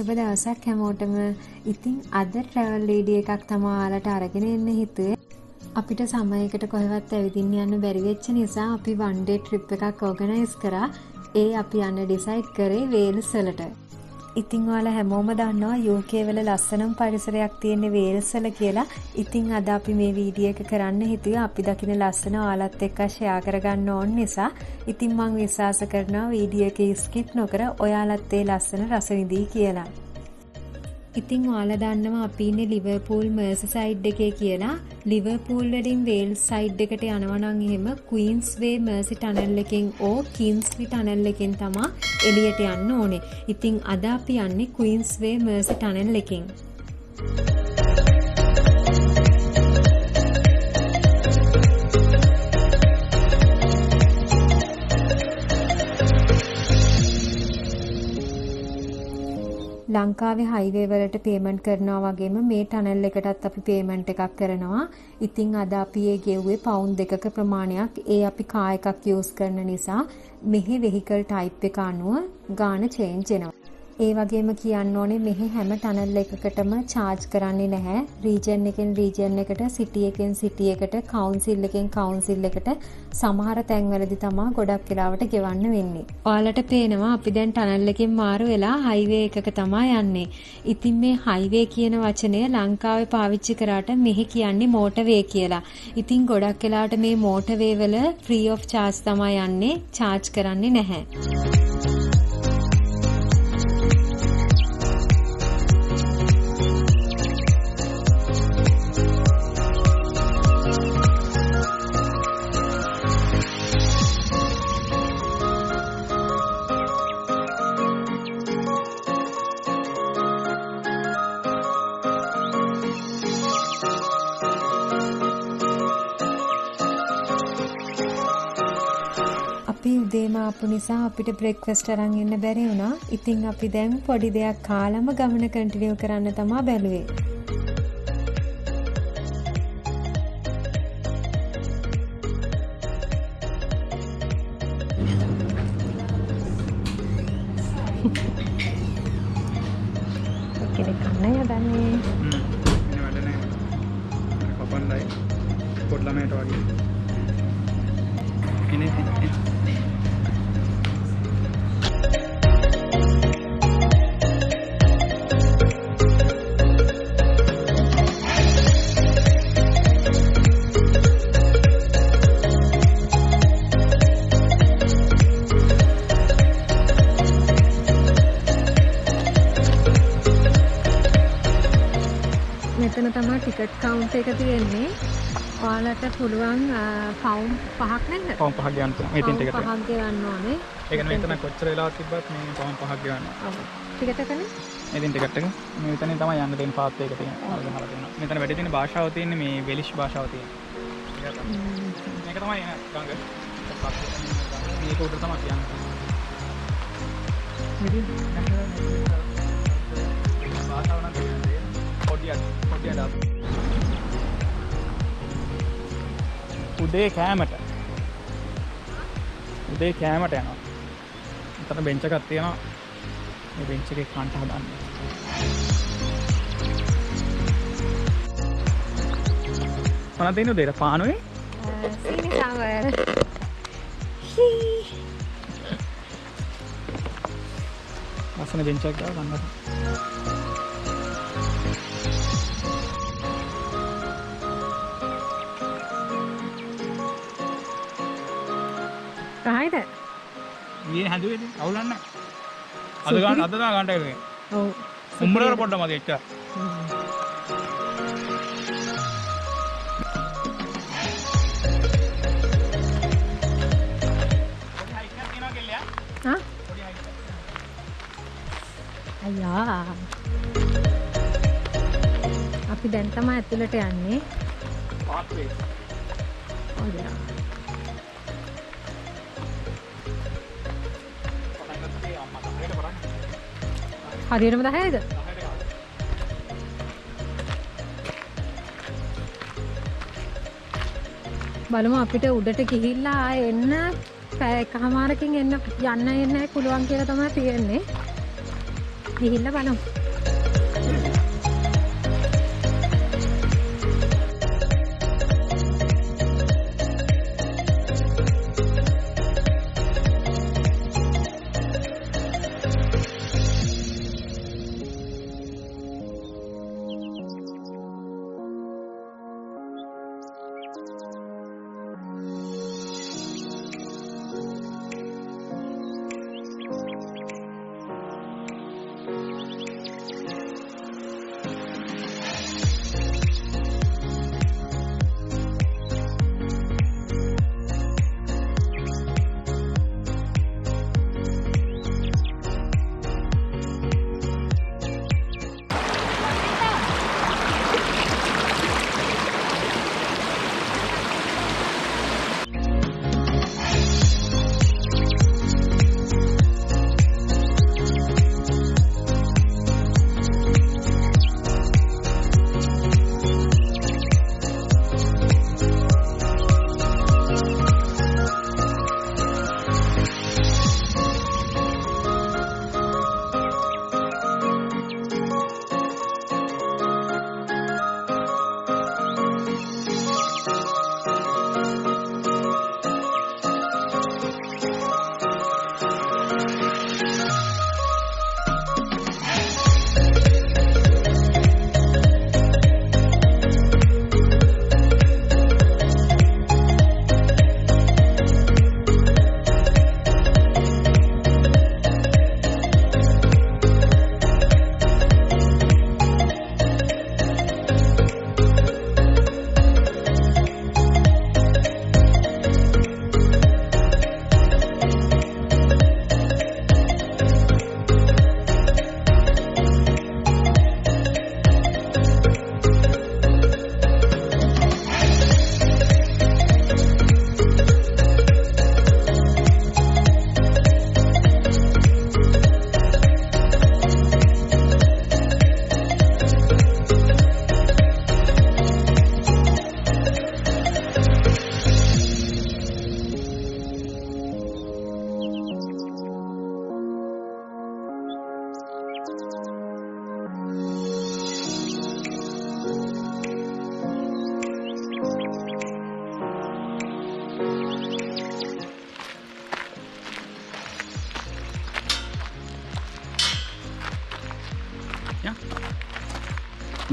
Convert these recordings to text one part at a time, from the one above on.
සුබ දවසක් හැමෝටම. ඉතින් අද ට්‍රැවල් වීඩියෝ එකක් තමයි ඔයාලට අරගෙන එන්න හිතුවේ. අපිට සමයකට කොහෙවත් ඇවිදින්න යන්න බැරි වෙච්ච නිසා අපි වන් ඩේ ට්‍රිප් එකක් ඕගනයිස් කරා. ඒ අපි යන්න ඩිසයිඩ් කරේ වේල්ස් වලට. ඉතින් ඔයාලා හැමෝම දන්නවා UK වල ලස්සනම පරිසරයක් තියෙන වේල්ස් වල කියලා. ඉතින් අද අපි මේ වීඩියෝ එක කරන්න හිතුවේ අපි දකින ලස්සන ඔයාලත් එක්ක ෂෙයා කරගන්න ඕන නිසා. ඉතින් මම විශ්වාස කරනවා වීඩියෝ එක ස්කිප් නොකර ඔයාලත් ඒ ලස්සන රස විඳී කියලා. ඉතින් ඔයාලා දන්නවා අපි ඉන්නේ ලිවර්පූල් මර්සිසයිඩ් එකේ කියලා. ලිවර්පූල් වලින් වේල්ස් සයිඩ් එකට යනවා නම් එහෙම ක්වීන්ස් වේ මර්සි ටනල් එකෙන් ඕ කින්ස්ලි ටනල් එකෙන් තමයි එළියට යන්න ඕනේ. ඉතින් අද අපි යන්නේ ක්වීන්ස් වේ මර්සි ටනල් එකෙන්. ලංකාවේ හයිවේ වලට පේමන්ට් කරනවා වගේම මේ ටනල් එකටත් අපි පේමන්ට් එකක් කරනවා. ඉතින් අද අපි ඒ ගෙව්වේ පවුන්ඩ් 2ක ප්‍රමාණයක්. ඒ අපි කා එකක් යූස් කරන නිසා මෙහි වෙහිකල් ටයිප් එක අනුව ගාණ චේන්ජ් වෙනවා. ඒ වගේම කියන්න ඕනේ මෙහි හැම ටනල් එකකටම charge කරන්නේ නැහැ. රීජන් එකෙන් රීජන් එකට, සිටි එකෙන් සිටි එකට, කවුන්සිල් එකෙන් කවුන්සිල් එකට සමහර තැන්වලදී තමයි ගොඩක් වෙලාවට ගෙවන්න වෙන්නේ. ඔයාලට පේනවා අපි දැන් ටනල් එකෙන් මාරු වෙලා හයිවේ එකක තමයි යන්නේ. ඉතින් මේ හයිවේ කියන වචනය ලංකාවේ පාවිච්චි කරාට මෙහි කියන්නේ මෝටර් වේ කියලා. ඉතින් ගොඩක් වෙලාවට මේ මෝටර් වේ වල free of charge තමයි යන්නේ. charge කරන්නේ නැහැ. අපි උදේම ආපු නිසා අපිට බ්‍රෙක්ෆාස්ට් අරන් එන්න බැරි වුණා. ඉතින් අපි දැන් පොඩි දෙයක් කාලම ගමන කන්ටිනියු කරන්න තමයි බැලුවේ. කෙනෙක් කන්න යදන්නේ. ඉන්න වැඩ නැහැ. කපන්නයි. පොඩ් ළමයට වගේ. එනේ මෙතන තමයි ටිකට් කවුන්ටර් එක තියෙන්නේ. ඔයාලට පුළුවන් පවුන්ඩ් 5ක් නේද? පවුන්ඩ් 5ක් ගන්න පුළුවන්. මේ ටිකට් එක. 5ක් ගෙවන්න ඕනේ. ඒ කියන්නේ මෙතන කොච්චර වෙලාවක් තිබ්බත් මේ පවුන්ඩ් 5ක් ගෙවන්න. ඔව්. ටිකට් එකනේ? මේ ටිකට් එක. මේ විතරනේ තමයි යන්න තියෙන පාත් එක තියෙනවා. අහලා තියෙනවා. මෙතන වැඩි තියෙන භාෂාව තියෙන්නේ මේ වෙලිෂ් භාෂාව තියෙනවා. මේක තමයි ගඟ. මේක උඩ තමයි කියන්නේ. භාෂාව නම් තියෙන්නේ පොඩියක් උදේ කෑමට යනවා. මෙතන බෙන්ච් එකක් තියෙනවා. මේ බෙන්ච් එකේ කන්ට හදන්නේ. මොනවද තියෙන්නේ උදේට පානුවේ? සීනි සාම්බර්. ලස්සන බෙන්ච් එකක් ගන්න. රහයිද? ඊයේ හැදුවේද? අවුලක් නැහැ. අද තමයි ගන්නට එකේ. ඔව්. උඹරවල පොඩ්ඩක් මදි එච්චර. හා? අයියා. අපි දැන් තමයි ඇතුළට යන්නේ. පාත්වේ. ඔය. හරියටම 10යිද? බලමු අපිට උඩට ගිහිල්ලා එන්න පැය එකමාරකින් යන්න පුළුවන් කියලා තමයි තියෙන්නේ. ගිහිල්ලා බලමු.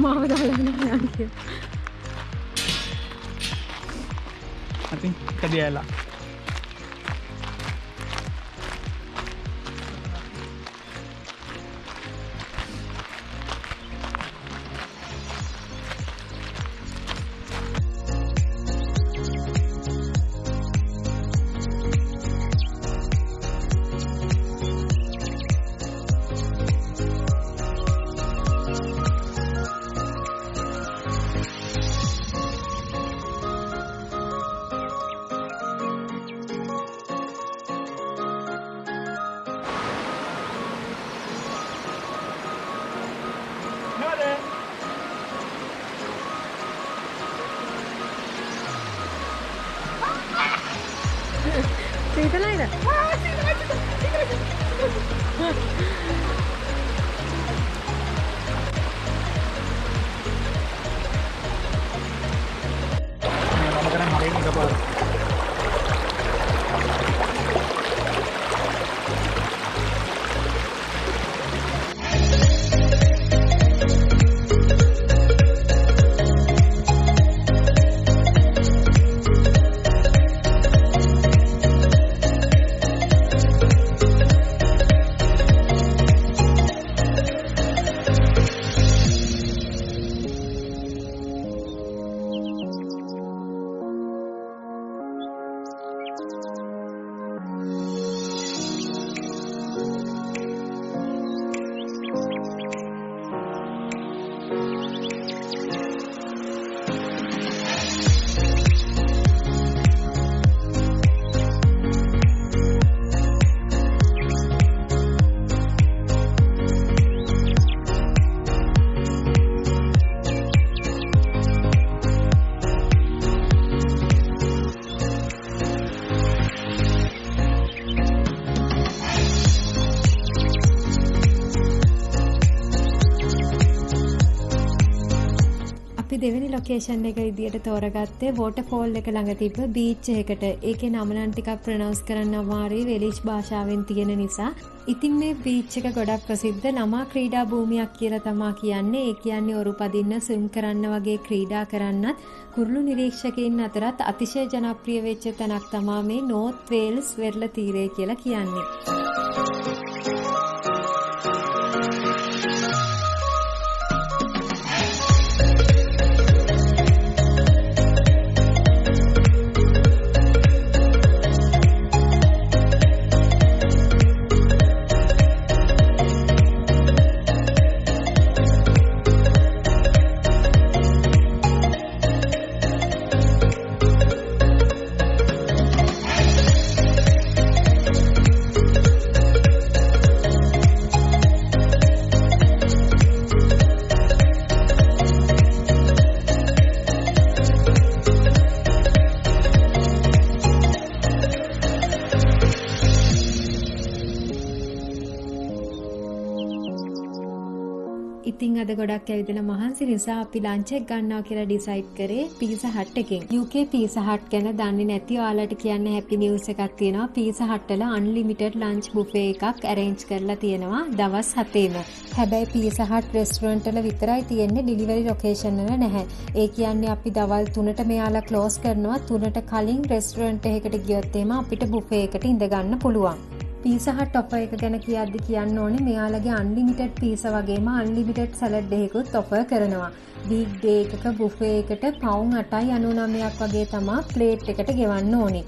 මාව දාලා යනවා කියලා. I think කදියලා. අපි දෙවෙනි ලොකේෂන් එක විදියට තෝරගත්තේ වෝටර්ෆෝල් එක ළඟ තිබ්බ බීච් එකකට. ඒකේ නම නම් ටිකක් ප්‍රොනවුන්ස් කරන්න අමාරුයි වෙලිෂ් භාෂාවෙන් තියෙන නිසා. ඉතින් මේ බීච් එක ගොඩක් ප්‍රසිද්ධ ළමා ක්‍රීඩා භූමියක් කියලා තමා කියන්නේ. ඒ කියන්නේ ඔරු පදින්න, ස්විම් කරන්න වගේ ක්‍රීඩා කරන්නත් කුරුළු නිරීක්ෂකයින් අතරත් අතිශය ජනප්‍රිය වෙච්ච තැනක් තමා මේ නෝර්ත් වේල්ස් වෙරළ තීරය කියලා කියන්නේ. ඉතින් අද ගොඩක් ඇවිදලා මහන්සි නිසා අපි ලන්ච් එක ගන්නවා කියලා ඩිසයිඩ් කරේ පීසා හට් එකෙන්. UK පීසා හට් ගැන දන්නේ නැති ඔයාලට කියන්න හැපි නිවුස් එකක් තියෙනවා. පීසා හට් වල අන්ලිමිටඩ් ලන්ච් බුෆේ එකක් ඇරේන්ජ් කරලා තියෙනවා දවස් 7ෙම. හැබැයි පීසා හට් රෙස්ටුරන්ට් වල විතරයි තියෙන්නේ, ඩිලිවරි ලොකේෂන් වල නැහැ. ඒ කියන්නේ අපි දවල් 3ට මෙයාලා ක්ලෝස් කරනවා. 3ට කලින් රෙස්ටුරන්ට් එකකට ගියොත් එහෙම අපිට බුෆේ එකට ඉඳ ගන්න පුළුවන්. පීසා හට් ඔෆර් එක ගැන කියද්දි කියන්න ඕනේ මෙයාලගේ අන්ලිමිටඩ් පීසා වගේම අන්ලිමිටඩ් සලාඩ් එකකුත් ඔෆර් කරනවා. වීක් ඩේ එකක බුෆේ එකට පවුන් 8.99ක් වගේ තමයි ප්ලේට් එකට ගෙවන්න ඕනේ.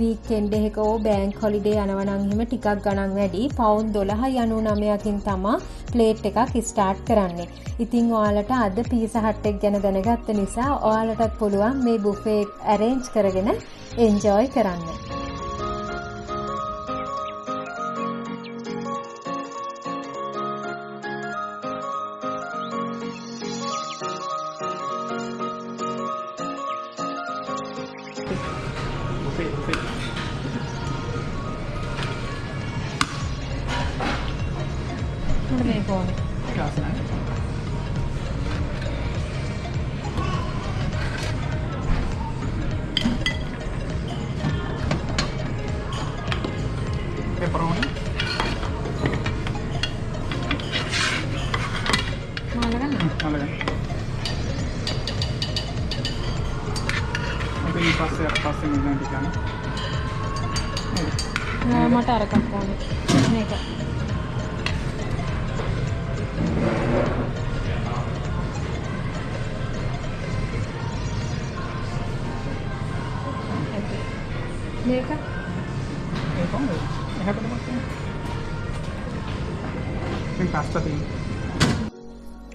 වීකෙන්ඩ් එකක ඕ බෑන්ක් හොලිඩේ යනවා නම් එහෙම ටිකක් ගණන් වැඩි. පවුන් 12.99කින් තමයි ප්ලේට් එකක් ස්ටාර්ට් කරන්නේ. ඉතින් ඔයාලට අද පීසා හට් එක ගැන දැනගත්ත නිසා ඔයාලටත් පුළුවන් මේ බුෆේ එක ඇරේන්ජ් කරගෙන එන්ජොයි කරන්න. Pepperoni. Malagan. Oke, pasti nanti kan. මට අරකක් ඕනේ. මේක. මේක. ඒක කොහොමද? එහෙම තමයි. මේ පාස්තා තියෙන්නේ.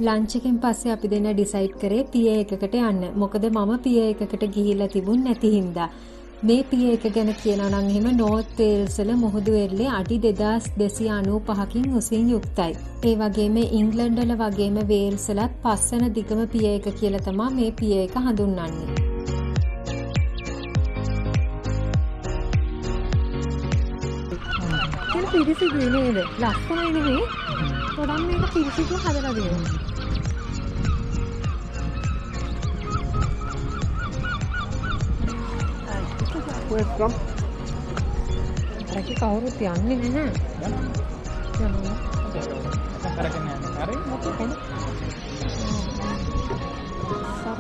ලන්ච් එකෙන් පස්සේ අපි දෙන්න ඩිසයිඩ් කරේ පිය එකකට යන්න. මොකද මම පිය එකකට ගිහිල්ලා තිබුණ නැති හින්දා. මේ පිය එක ගැන කියනවා නම් එහෙම නෝර්ත් වේල්ස් වල මුහුදු වෙරළේ අඩි 2295කින් උසින් යුක්තයි. ඒ වගේම ඉංග්ලන්ඩ් වල වගේම වේල්ස් වලත් පස්වන දිගම පිය එක කියලා තමයි මේ පිය එක හඳුන්වන්නේ. ඒක පිරිසිදුයි නේද? ලස්සනයි නෙමෙයි. පොඩ්ඩක් මේක පිරිසිදු හදලා දෙන්න. Welcome. රැකි කවුරුත් යන්නේ නැහැ. යනවා. කරගෙන යන්නේ. හරි මොකද? සර්.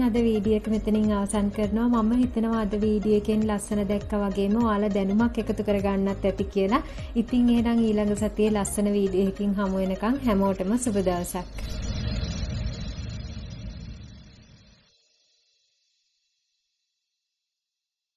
අද වීඩියෝ එක මෙතනින් අවසන් කරනවා. මම හිතනවා අද වීඩියෝ එකෙන් ලස්සන දැක්කා වගේම ඔයාලා දැනුමක් එකතු කරගන්නත් ඇති කියලා. ඉතින් එහෙනම් ඊළඟ සතියේ ලස්සන වීඩියෝ එකකින් හමු වෙනකන් හැමෝටම සුබ දවසක්.